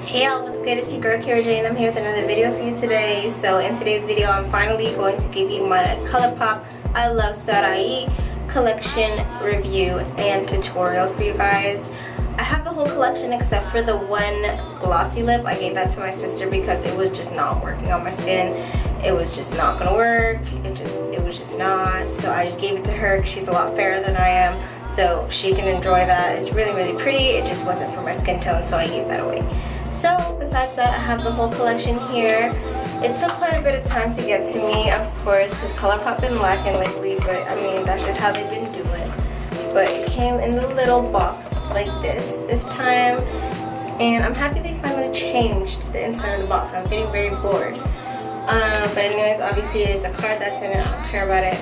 Hey y'all, what's good? It's your girl Kera Jaay and I'm here with another video for you today. So in today's video, I'm finally going to give you my ColourPop ILUVSARAHI collection review and tutorial for you guys. I have the whole collection except for the one glossy lip. I gave that to my sister because it was just not working on my skin. It was just not gonna work. It was just not. So I just gave it to her because she's a lot fairer than I am, so she can enjoy that. It's really, really pretty. It just wasn't for my skin tone, so I gave that away. So besides that, I have the whole collection here. It took quite a bit of time to get to me, of course, because ColourPop been lacking lately, but I mean, that's just how they've been doing. But it came in the little box like this time, and I'm happy they finally changed the inside of the box. I was getting very bored. But anyways, obviously there's a card that's in it. I don't care about it.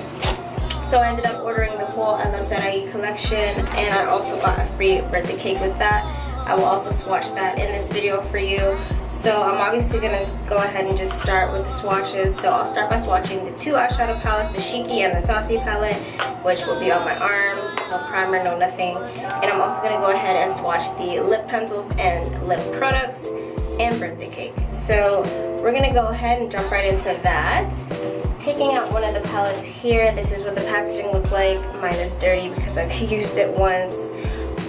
So I ended up ordering the whole ILUVSARAHI collection, and I also got a free birthday cake with that. I will also swatch that in this video for you. So I'm obviously going to go ahead and just start with the swatches. So I'll start by swatching the two eyeshadow palettes, the Chic-y and the Saucy palette, which will be on my arm. No primer, no nothing. And I'm also going to go ahead and swatch the lip pencils and lip products and birthday cake. So we're going to go ahead and jump right into that. Taking out one of the palettes here, this is what the packaging looked like. Mine is dirty because I've used it once.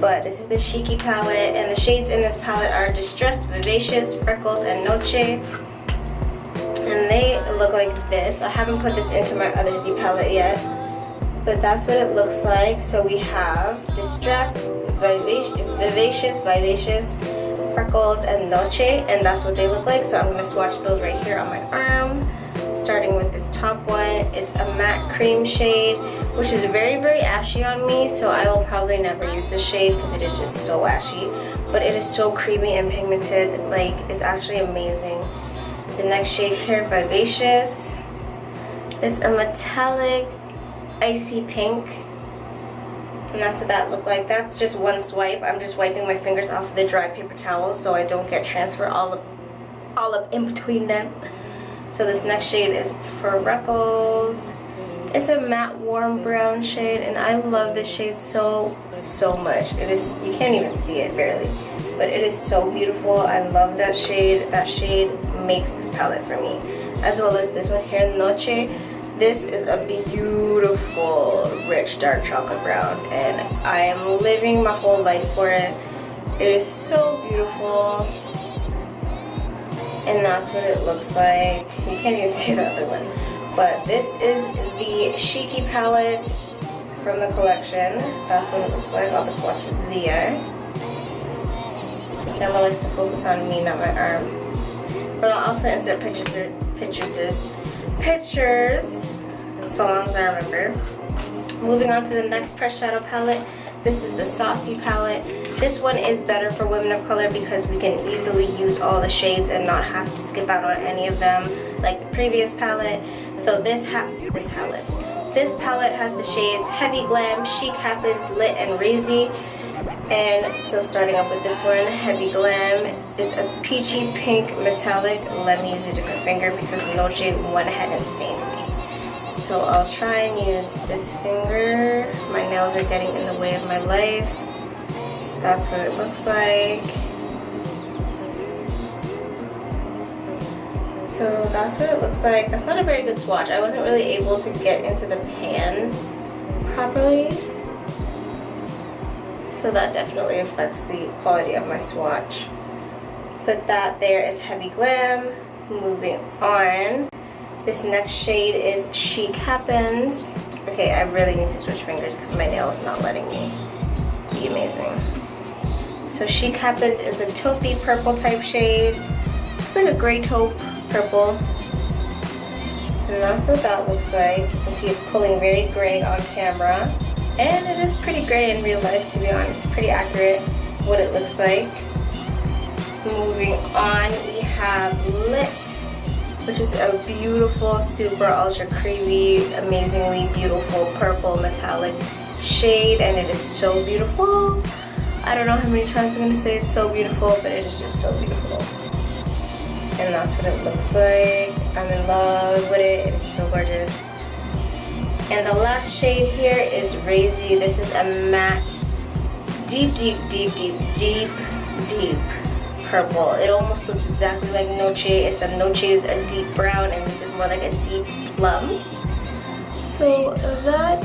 But this is the Chic-y palette, and the shades in this palette are Distressed, Vivacious, Freckles, and Noche. And they look like this. I haven't put this into my other Z palette yet, but that's what it looks like. So we have Distressed, Vivacious, Freckles, and Noche, and that's what they look like. So I'm going to swatch those right here on my arm. Starting with this top one, it's a matte cream shade, which is very, very ashy on me, so I will probably never use this shade because it is just so ashy. But it is so creamy and pigmented, like it's actually amazing. The next shade here, Vivacious. It's a metallic icy pink, and that's what that looked like. That's just one swipe. I'm just wiping my fingers off of the dry paper towel so I don't get transfer all up in between them. So this next shade is Freckles. It's a matte warm brown shade, and I love this shade so much. It is, you can't even see it barely, but it is so beautiful. I love that shade. That shade makes this palette for me. As well as this one here, Noche. This is a beautiful rich dark chocolate brown, and I am living my whole life for it. It is so beautiful. And that's what it looks like. You can't even see the other one. But this is the Chic-y palette from the collection. That's what it looks like. All the swatches there. The camera likes to focus on me, not my arm. But I'll also insert pictures, so long as I remember. Moving on to the next pressed shadow palette. This is the Saucy palette. This one is better for women of color because we can easily use all the shades and not have to skip out on any of them like the previous palette. So this palette has the shades Heavy Glam, Chic Happens, Lit, and Razy. And so starting up with this one, Heavy Glam is a peachy pink metallic. Let me use a different finger because Noche went ahead and stained me. So I'll try and use this finger. My nails are getting in the way of my life. That's what it looks like. So that's what it looks like. That's not a very good swatch. I wasn't really able to get into the pan properly. So that definitely affects the quality of my swatch. But that there is Heavy Glam. Moving on. This next shade is Chic Happens. Okay, I really need to switch fingers because my nail is not letting me be amazing. So Chic Happens is a taupey purple type shade. It's like a gray taupe purple. And that's what that looks like. You can see it's pulling very gray on camera. And it is pretty gray in real life, to be honest. It's pretty accurate what it looks like. Moving on, we have Lit, which is a beautiful, super ultra creamy, amazingly beautiful purple metallic shade, and it is so beautiful. I don't know how many times I'm going to say it's so beautiful, but it is just so beautiful. And that's what it looks like. I'm in love with it. It is so gorgeous. And the last shade here is Razy. This is a matte, deep purple. It almost looks exactly like Noche, except Noche is a deep brown and this is more like a deep plum. So that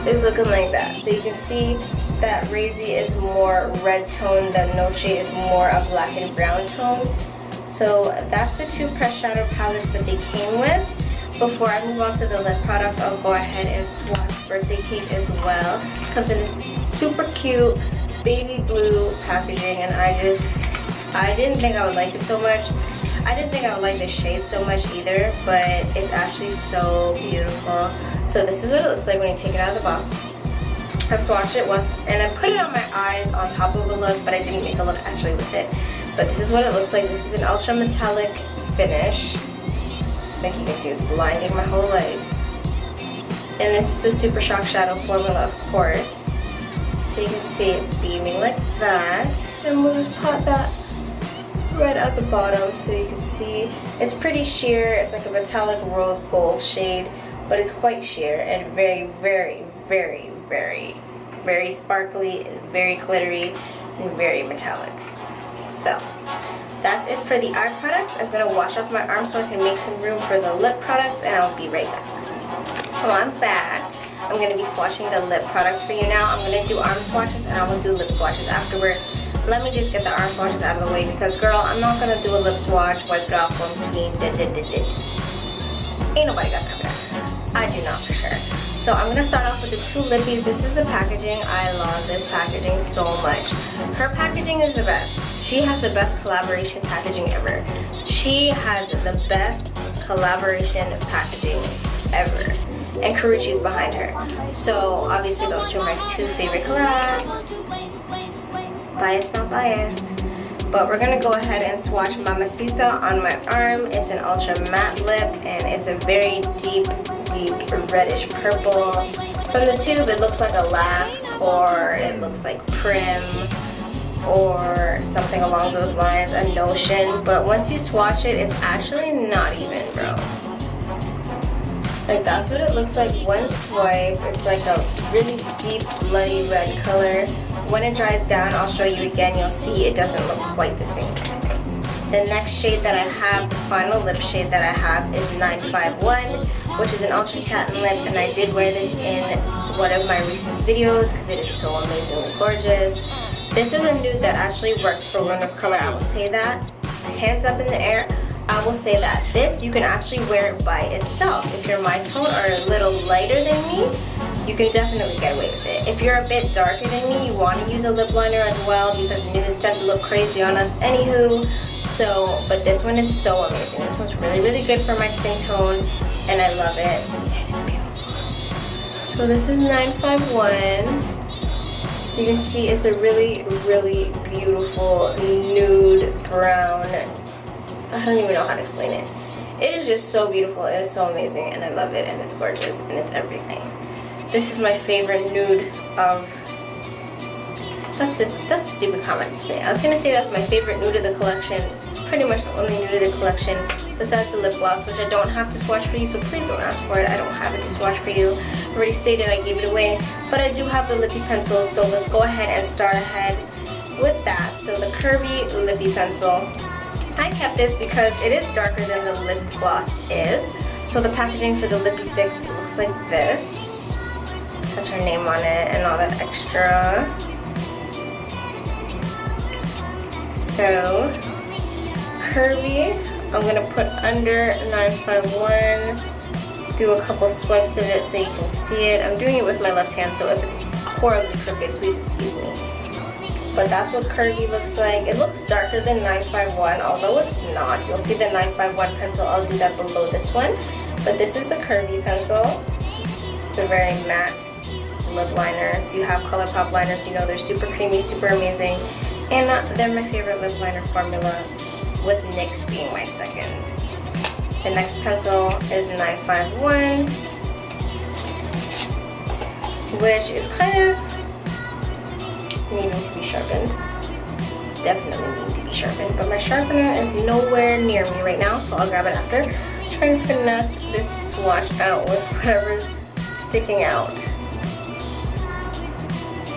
is looking like that. So you can see that Razy is more red tone than Noche is more a black and brown tone. So that's the two pressed shadow palettes that they came with. Before I move on to the lip products, I'll go ahead and swatch Birthday Cake as well. It comes in this super cute baby blue packaging, and I didn't think I would like it so much. I didn't think I would like the shade so much either, but it's actually so beautiful. So this is what it looks like when you take it out of the box. I've swatched it once, and I put it on my eyes on top of a look, but I didn't make a look actually with it. But this is what it looks like. This is an ultra metallic finish. I think you can see it's blinding my whole life. And this is the Super Shock Shadow formula, of course. So you can see it beaming like that. And we'll just pop that right at the bottom so you can see. It's pretty sheer. It's like a metallic rose gold shade, but it's quite sheer and very, very, very, very, very sparkly and very glittery and very metallic. So that's it for the eye products. I'm going to wash off my arms so I can make some room for the lip products, and I'll be right back. So I'm back. I'm going to be swatching the lip products for you now. I'm going to do arm swatches and I will do lip swatches afterwards. Let me just get the arm swatches out of the way because, girl, I'm not going to do a lip swatch, wipe it off from between. Ain't nobody got time for that. I do not for sure. So I'm going to start off with the two lippies. This is the packaging. I love this packaging so much. Her packaging is the best. She has the best collaboration packaging ever. She has the best collaboration packaging ever. And Karuchi's behind her. So obviously those two are my two favorite collabs. Biased, not biased. But we're going to go ahead and swatch Mamacita on my arm. It's an ultra matte lip and it's a very deep reddish purple. From the tube it looks like a Lax, or it looks like Prim, or something along those lines, a Notion. But once you swatch it, it's actually not even, bro. Like, that's what it looks like one swipe. It's like a really deep bloody red color. When it dries down, I'll show you again. You'll see it doesn't look quite the same. The next shade that I have, the final lip shade that I have, is 951, which is an ultra satin lip, and I did wear this in one of my recent videos because it is so amazingly gorgeous. This is a nude that actually works for women of color, I will say that. Hands up in the air, I will say that. This, you can actually wear it by itself. If you're my tone or a little lighter than me, you can definitely get away with it. If you're a bit darker than me, you want to use a lip liner as well because nudes tend to look crazy on us anywho. So, but this one is so amazing. This one's really, really good for my skin tone, and I love it. So this is 951. You can see it's a really, really beautiful nude brown. I don't even know how to explain it. It is just so beautiful. It is so amazing, and I love it, and it's gorgeous, and it's everything. This is my favorite nude of... That's a stupid comment to say. I was gonna say that's my favorite nude of the collection. It's pretty much the only nude of the collection besides the lip gloss, which I don't have to swatch for you, so please don't ask for it. I don't have it to swatch for you. I already stated I gave it away, but I do have the lippy pencils, so let's go ahead and start ahead with that. So the curvy lippy pencil. I kept this because it is darker than the lip gloss is. So the packaging for the lippy stick looks like this. Has her name on it and all that extra. So curvy, I'm gonna put under 951, do a couple swipes of it so you can see it. I'm doing it with my left hand, so if it's horribly crooked, please excuse me. But that's what curvy looks like. It looks darker than 951, although it's not. You'll see the 951 pencil, I'll do that below this one. But this is the curvy pencil. It's a very matte lip liner. If you have ColourPop liners, you know they're super creamy, super amazing. And they're my favorite lip liner formula, with NYX being my second. The next pencil is 951, which is kind of needing to be sharpened. Definitely need to be sharpened, but my sharpener is nowhere near me right now, so I'll grab it after. Trying to finesse this swatch out with whatever's sticking out.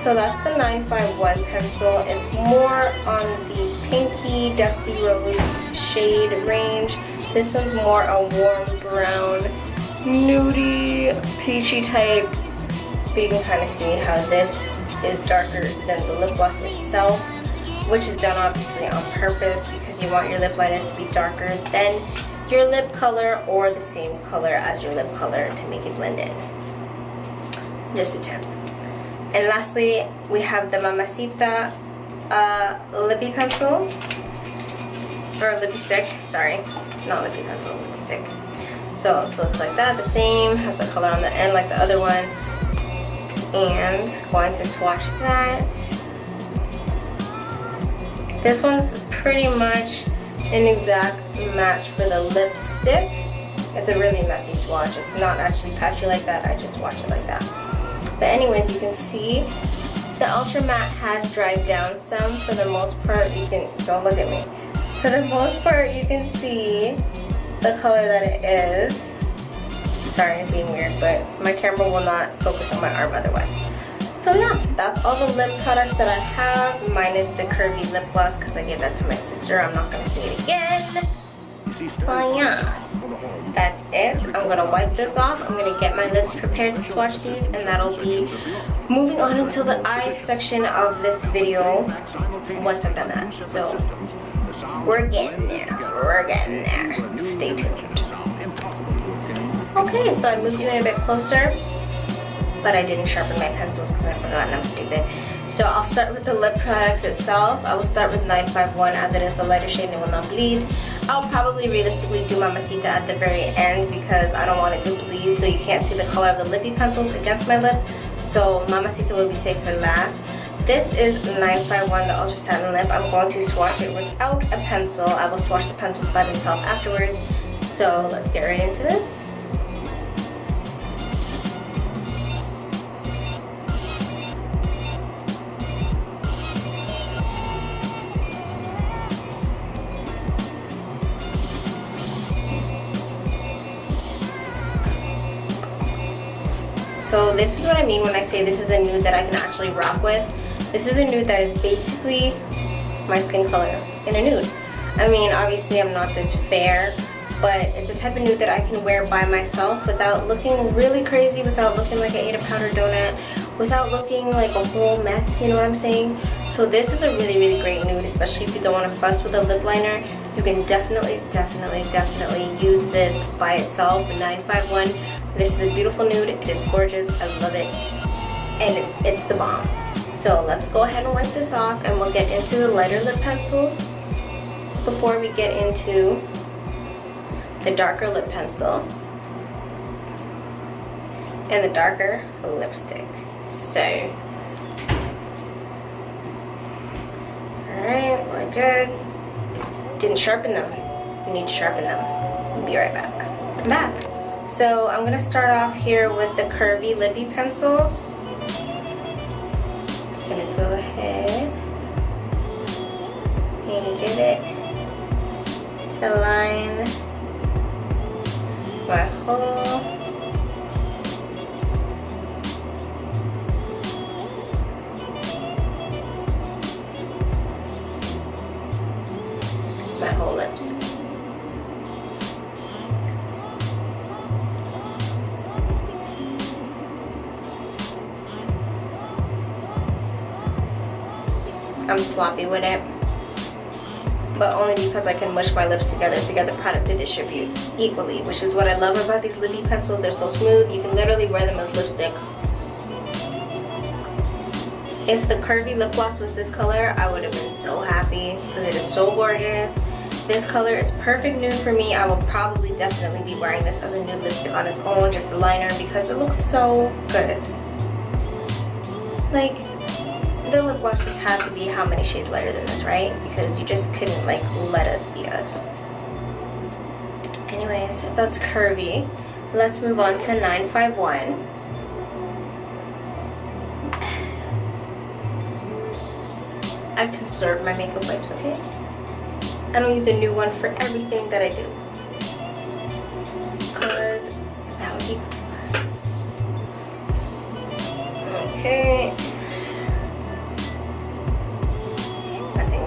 So that's the 951 pencil. It's more on the pinky, dusty rose shade range. This one's more a warm brown, nudie, peachy type. But you can kind of see how this is darker than the lip gloss itself, which is done obviously on purpose because you want your lip liner to be darker than your lip color or the same color as your lip color to make it blend in. Just a tip. And lastly, we have the Mamacita lippy pencil, or lippy stick, sorry, not lippy pencil, lippy stick. So it looks like that, the same, has the color on the end like the other one. And going to swatch that. This one's pretty much an exact match for the lipstick. It's a really messy swatch. It's not actually patchy like that, I just swatch it like that. But anyways, you can see the Ultra Matte has dried down some. For the most part, you can, don't look at me. For the most part, you can see the color that it is. Sorry, I'm being weird, but my camera will not focus on my arm otherwise. So yeah, that's all the lip products that I have, minus the curvy lip gloss because I gave that to my sister. I'm not going to say it again. Well, yeah, that's it. I'm going to wipe this off. I'm going to get my lips prepared to swatch these, and that'll be moving on until the eye section of this video once I've done that. So we're getting there. We're getting there. Stay tuned. Okay, so I moved you in a bit closer, but I didn't sharpen my pencils because I forgot and I'm stupid. So I'll start with the lip products itself. I will start with 951 as it is the lighter shade and it will not bleed. I'll probably realistically do Mamacita at the very end because I don't want it to bleed so you can't see the color of the lippy pencils against my lip. So Mamacita will be safe for last. This is 951, the Ultra Satin Lip. I'm going to swatch it without a pencil. I will swatch the pencils by themselves afterwards. So let's get right into this. So this is what I mean when I say this is a nude that I can actually rock with. This is a nude that is basically my skin color in a nude. I mean, obviously I'm not this fair, but it's a type of nude that I can wear by myself without looking really crazy, without looking like I ate a powdered donut, without looking like a whole mess, you know what I'm saying? So this is a really, really great nude, especially if you don't want to fuss with a lip liner. You can definitely use this by itself, 951. This is a beautiful nude, it is gorgeous, I love it, and it's the bomb. So let's go ahead and wipe this off and we'll get into the lighter lip pencil before we get into the darker lip pencil and the darker lipstick. So, alright, we're good. Didn't sharpen them. We need to sharpen them. I'll be right back. I'm back. So I'm going to start off here with the curvy lippy pencil. Just going to go ahead and get it to line my whole lips. I'm sloppy with it, but only because I can mush my lips together to get the product to distribute equally, which is what I love about these lippy pencils. They're so smooth, you can literally wear them as lipstick. If the curvy lip gloss was this color, I would have been so happy because it is so gorgeous. This color is perfect nude for me. I will probably definitely be wearing this as a nude lipstick on its own, just the liner, because it looks so good. Like, the lip gloss just had to be how many shades lighter than this, right? Because you just couldn't like let us be us. Anyways, that's curvy. Let's move on to 951. I conserve my makeup wipes, okay? I don't use a new one for everything that I do, because that would be pointless. Okay.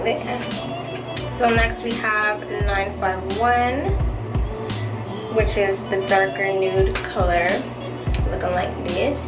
outfit. So next we have 951, which is the darker nude color, looking like this.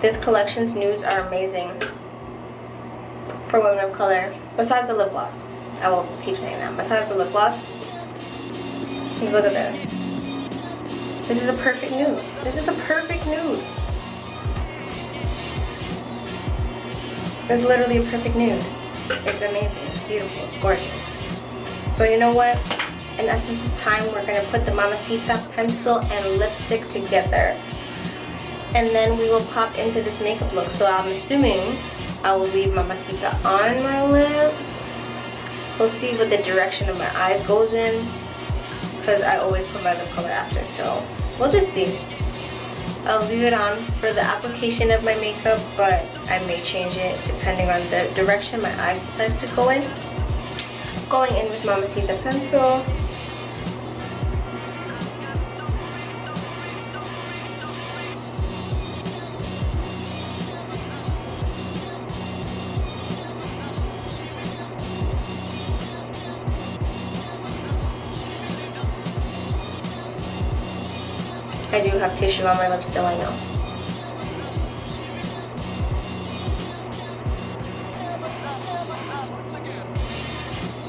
This collection's nudes are amazing for women of color. Besides the lip gloss. I will keep saying that. Besides the lip gloss, look at this. This is a perfect nude. This is a perfect nude. It's literally a perfect nude. It's amazing. It's beautiful. It's gorgeous. So you know what? In essence of time, we're going to put the Mamacita pencil and lipstick together. And then we will pop into this makeup look. So I'm assuming I will leave Mamacita on my lip. We'll see what the direction of my eyes goes in, because I always put my lip color after. So we'll just see. I'll leave it on for the application of my makeup, but I may change it depending on the direction my eyes decides to go in. Going in with Mamacita pencil. I do have tissue on my lips still, I know.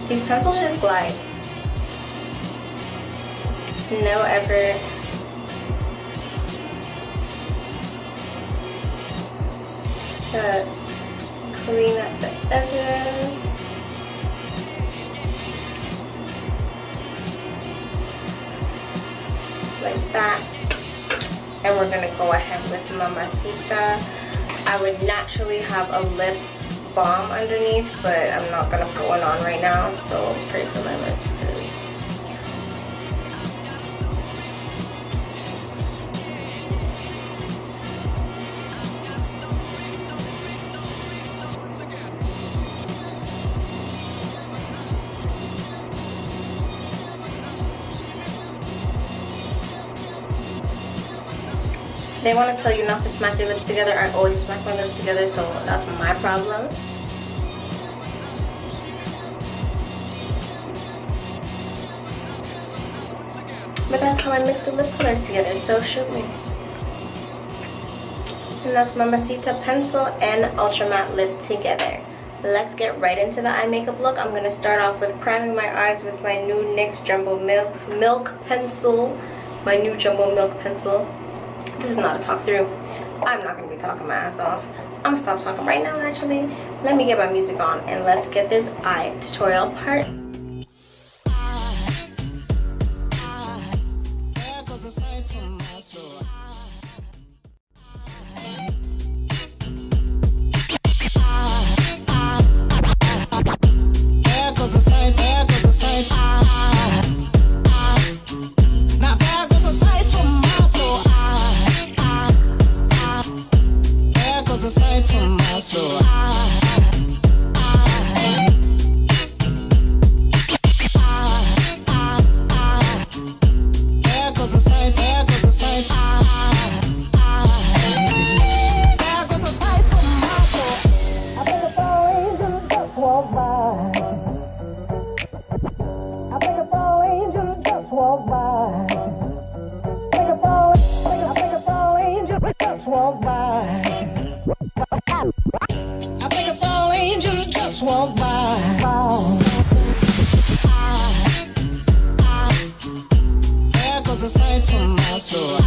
These pencils just glide. No effort. Clean up the edges. Like that. And we're gonna go ahead with Mamacita. I would naturally have a lip balm underneath, but I'm not gonna put one on right now, so pray for my lips. They want to tell you not to smack your lips together. I always smack my lips together, so that's my problem. But that's how I mix the lip colors together, so shoot me. And that's Mamacita pencil and Ultra Matte lip together. Let's get right into the eye makeup look. I'm going to start off with priming my eyes with my new NYX Jumbo Milk Pencil. My new Jumbo Milk Pencil. This is not a talk through. I'm not going to be talking my ass off. I'm going to stop talking right now, actually. Let me get my music on and let's get this eye tutorial part. Aside from my soul, there goes a sight, there goes a sight. There goes a sight from my soul. I think it's all angels just walk by. I think it's all angels just walk by. I think it's all angels just walk by. I think it's all angels just walk by. There goes a sight from my soul.